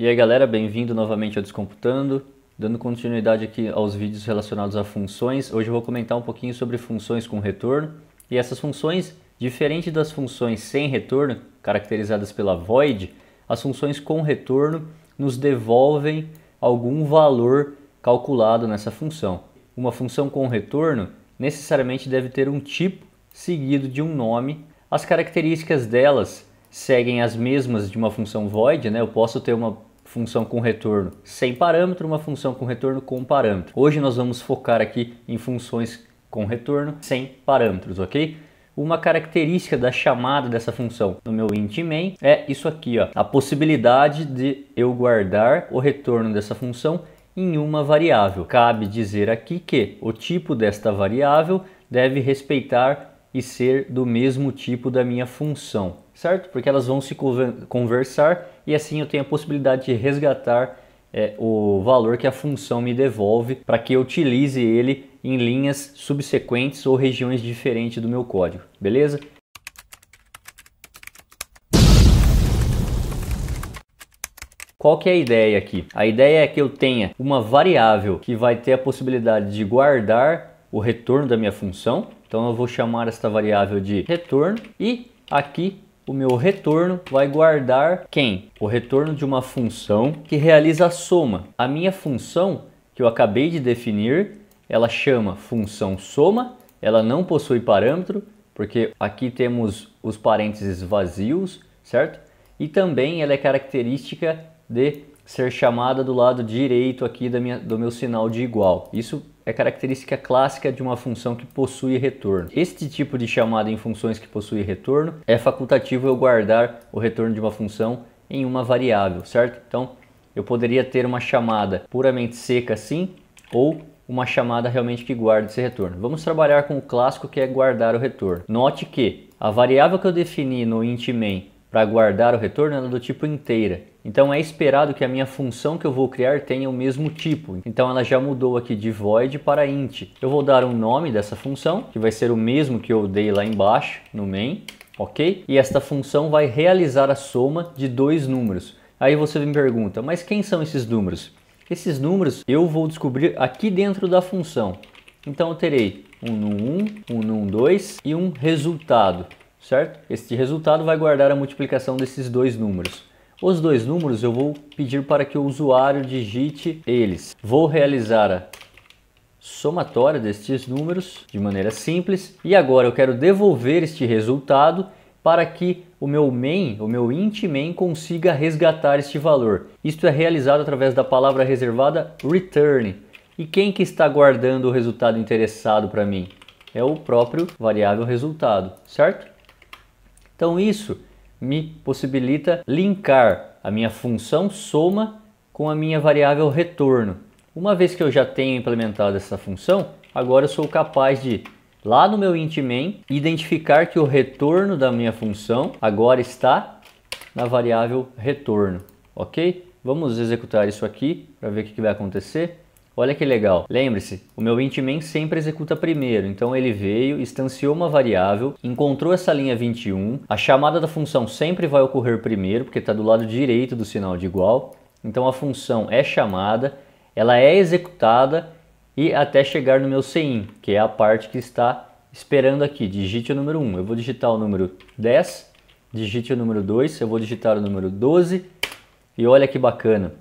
E aí galera, bem-vindo novamente ao Descomputando, dando continuidade aqui aos vídeos relacionados a funções. Hoje eu vou comentar um pouquinho sobre funções com retorno. E essas funções, diferente das funções sem retorno, caracterizadas pela void, as funções com retorno nos devolvem algum valor calculado nessa função. Uma função com retorno necessariamente deve ter um tipo seguido de um nome. As características delas seguem as mesmas de uma função void, né? Eu posso ter uma função com retorno sem parâmetro, uma função com retorno com parâmetro. Hoje nós vamos focar aqui em funções com retorno sem parâmetros, ok? Uma característica da chamada dessa função no meu int main é isso aqui, ó, a possibilidade de eu guardar o retorno dessa função em uma variável. Cabe dizer aqui que o tipo desta variável deve respeitar e ser do mesmo tipo da minha função, certo? Porque elas vão se conversar e assim eu tenho a possibilidade de resgatar o valor que a função me devolve para que eu utilize ele em linhas subsequentes ou regiões diferentes do meu código, beleza? Qual que é a ideia aqui? A ideia é que eu tenha uma variável que vai ter a possibilidade de guardar o retorno da minha função. Então eu vou chamar esta variável de retorno e aqui o meu retorno vai guardar quem? O retorno de uma função que realiza a soma. A minha função que eu acabei de definir, ela chama função soma, ela não possui parâmetro, porque aqui temos os parênteses vazios, certo? E também ela é característica de ser chamada do lado direito aqui do meu sinal de igual. Isso é característica clássica de uma função que possui retorno. Este tipo de chamada em funções que possuem retorno é facultativo eu guardar o retorno de uma função em uma variável, certo? Então eu poderia ter uma chamada puramente seca assim, ou uma chamada realmente que guarde esse retorno. Vamos trabalhar com o clássico que é guardar o retorno. Note que a variável que eu defini no int main para guardar o retorno é do tipo inteira. Então é esperado que a minha função que eu vou criar tenha o mesmo tipo. Então ela já mudou aqui de void para int. Eu vou dar um nome dessa função, que vai ser o mesmo que eu dei lá embaixo no main, ok? E esta função vai realizar a soma de dois números. Aí você me pergunta, mas quem são esses números? Esses números eu vou descobrir aqui dentro da função. Então eu terei um num1, um num2 e um resultado, certo? Este resultado vai guardar a multiplicação desses dois números. Os dois números eu vou pedir para que o usuário digite eles. Vou realizar a somatória destes números de maneira simples. E agora eu quero devolver este resultado para que o meu main, o meu int main, consiga resgatar este valor. Isto é realizado através da palavra reservada return. E quem que está guardando o resultado interessado para mim? É o próprio variável resultado, certo? Então isso me possibilita linkar a minha função soma com a minha variável retorno. Uma vez que eu já tenho implementado essa função, agora eu sou capaz de, lá no meu int main, identificar que o retorno da minha função agora está na variável retorno, ok? Vamos executar isso aqui para ver o que vai acontecer. Olha que legal. Lembre-se, o meu int main sempre executa primeiro. Então ele veio, instanciou uma variável, encontrou essa linha 21. A chamada da função sempre vai ocorrer primeiro, porque está do lado direito do sinal de igual. Então a função é chamada, ela é executada e até chegar no meu cin, que é a parte que está esperando aqui. Digite o número 1. Eu vou digitar o número 10. Digite o número 2. Eu vou digitar o número 12. E olha que bacana.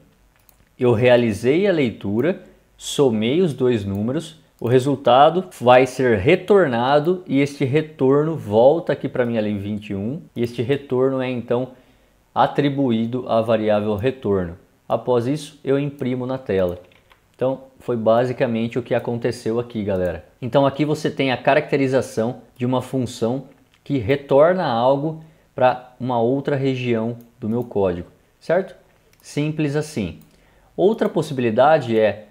Eu realizei a leitura, somei os dois números, o resultado vai ser retornado e este retorno volta aqui para minha linha 21 e este retorno é então atribuído à variável retorno. Após isso eu imprimo na tela. Então foi basicamente o que aconteceu aqui, galera. Então aqui você tem a caracterização de uma função que retorna algo para uma outra região do meu código, certo? Simples assim. Outra possibilidade é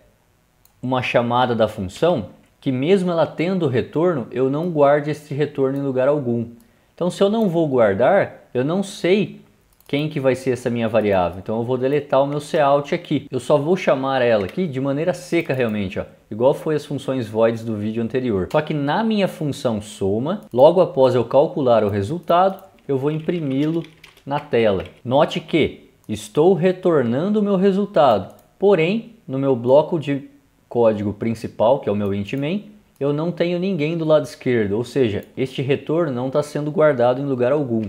uma chamada da função que mesmo ela tendo retorno, eu não guarde esse retorno em lugar algum. Então se eu não vou guardar, eu não sei quem que vai ser essa minha variável. Então eu vou deletar o meu cout aqui. Eu só vou chamar ela aqui de maneira seca realmente, ó, igual foi as funções voids do vídeo anterior. Só que na minha função soma, logo após eu calcular o resultado, eu vou imprimi-lo na tela. Note que estou retornando o meu resultado. Porém, no meu bloco de código principal, que é o meu int main, eu não tenho ninguém do lado esquerdo, ou seja, este retorno não está sendo guardado em lugar algum.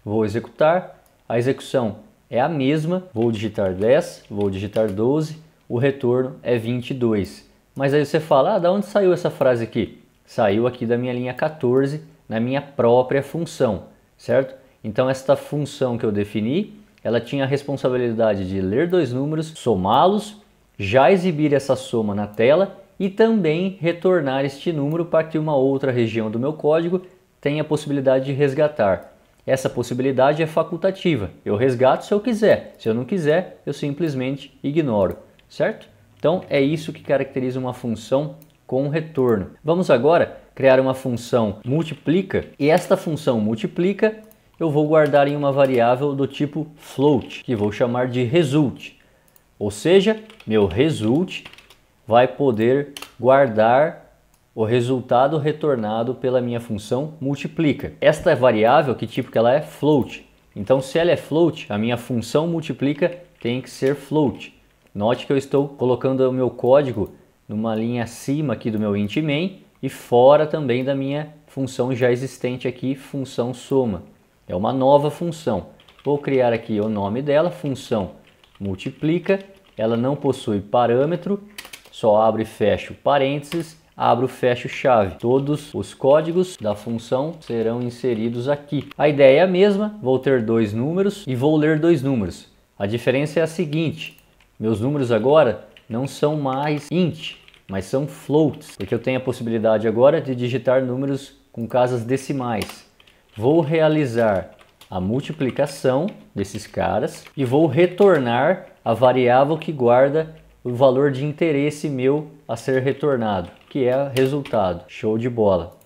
Vou executar, a execução é a mesma, vou digitar 10, vou digitar 12, o retorno é 22. Mas aí você fala, da onde saiu essa frase aqui? Saiu aqui da minha linha 14, na minha própria função, certo? Então esta função que eu defini, ela tinha a responsabilidade de ler dois números, somá-los, já exibir essa soma na tela e também retornar este número para que uma outra região do meu código tenha a possibilidade de resgatar. Essa possibilidade é facultativa, eu resgato se eu quiser, se eu não quiser, eu simplesmente ignoro, certo? Então é isso que caracteriza uma função com retorno. Vamos agora criar uma função multiplica, e esta função multiplica eu vou guardar em uma variável do tipo float, que vou chamar de result. Ou seja, meu result vai poder guardar o resultado retornado pela minha função multiplica. Esta variável, que tipo que ela é? Float. Então se ela é float, a minha função multiplica tem que ser float. Note que eu estou colocando o meu código numa linha acima aqui do meu int main e fora também da minha função já existente aqui, função soma. É uma nova função. Vou criar aqui o nome dela, função multiplica. Ela não possui parâmetro, só abre e fecha parênteses, abro e fecho chave. Todos os códigos da função serão inseridos aqui. A ideia é a mesma, vou ter dois números e vou ler dois números. A diferença é a seguinte, meus números agora não são mais int, mas são floats, porque eu tenho a possibilidade agora de digitar números com casas decimais. Vou realizar a multiplicação desses caras e vou retornar a variável que guarda o valor de interesse meu a ser retornado, que é resultado. Show de bola!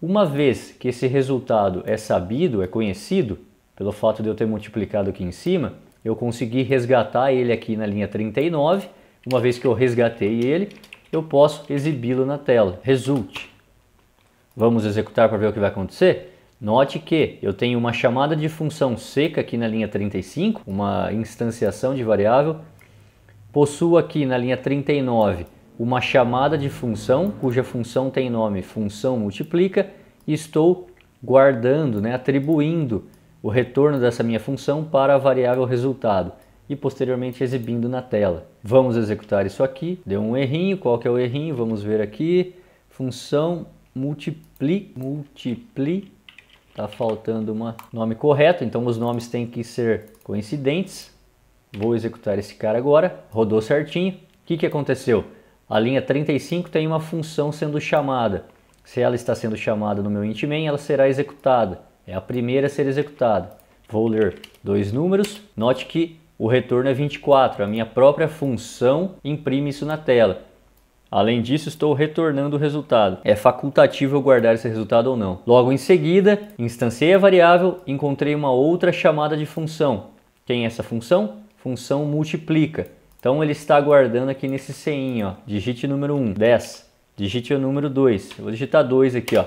Uma vez que esse resultado é sabido, é conhecido, pelo fato de eu ter multiplicado aqui em cima, eu consegui resgatar ele aqui na linha 39. Uma vez que eu resgatei ele, eu posso exibi-lo na tela. Result. Vamos executar para ver o que vai acontecer? Note que eu tenho uma chamada de função seca aqui na linha 35, uma instanciação de variável. Possuo aqui na linha 39 uma chamada de função, cuja função tem nome função multiplica, e estou guardando, atribuindo o retorno dessa minha função para a variável resultado e posteriormente exibindo na tela. Vamos executar isso aqui. Deu um errinho. Qual que é o errinho? Vamos ver aqui. Função multipli. Está faltando um nome correto, então os nomes têm que ser coincidentes. Vou executar esse cara agora. Rodou certinho. O que aconteceu? A linha 35 tem uma função sendo chamada. Se ela está sendo chamada no meu int main, ela será executada. É a primeira a ser executada. Vou ler dois números. Note que o retorno é 24. A minha própria função imprime isso na tela. Além disso, estou retornando o resultado. É facultativo eu guardar esse resultado ou não. Logo em seguida, instanciei a variável, encontrei uma outra chamada de função. Quem é essa função? Função multiplica. Então ele está guardando aqui nesse ceinho, ó. Digite o número 1, 10. Digite o número 2. Eu vou digitar 2 aqui, ó.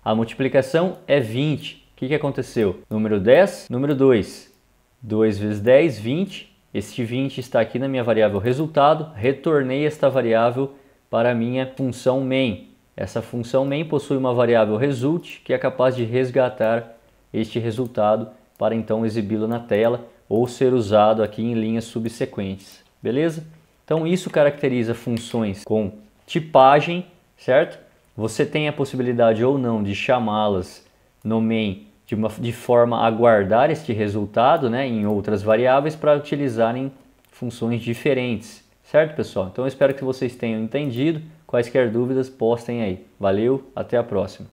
A multiplicação é 20. O que aconteceu? Número 10, número 2. 2 vezes 10, 20. Este 20 está aqui na minha variável resultado. Retornei esta variável para a minha função main. Essa função main possui uma variável result, que é capaz de resgatar este resultado para então exibi-lo na tela ou ser usado aqui em linhas subsequentes. Beleza? Então isso caracteriza funções com tipagem, certo? Você tem a possibilidade ou não de chamá-las no main de forma a guardar este resultado, em outras variáveis para utilizar em funções diferentes. Certo, pessoal? Então eu espero que vocês tenham entendido. Quaisquer dúvidas, postem aí. Valeu, até a próxima.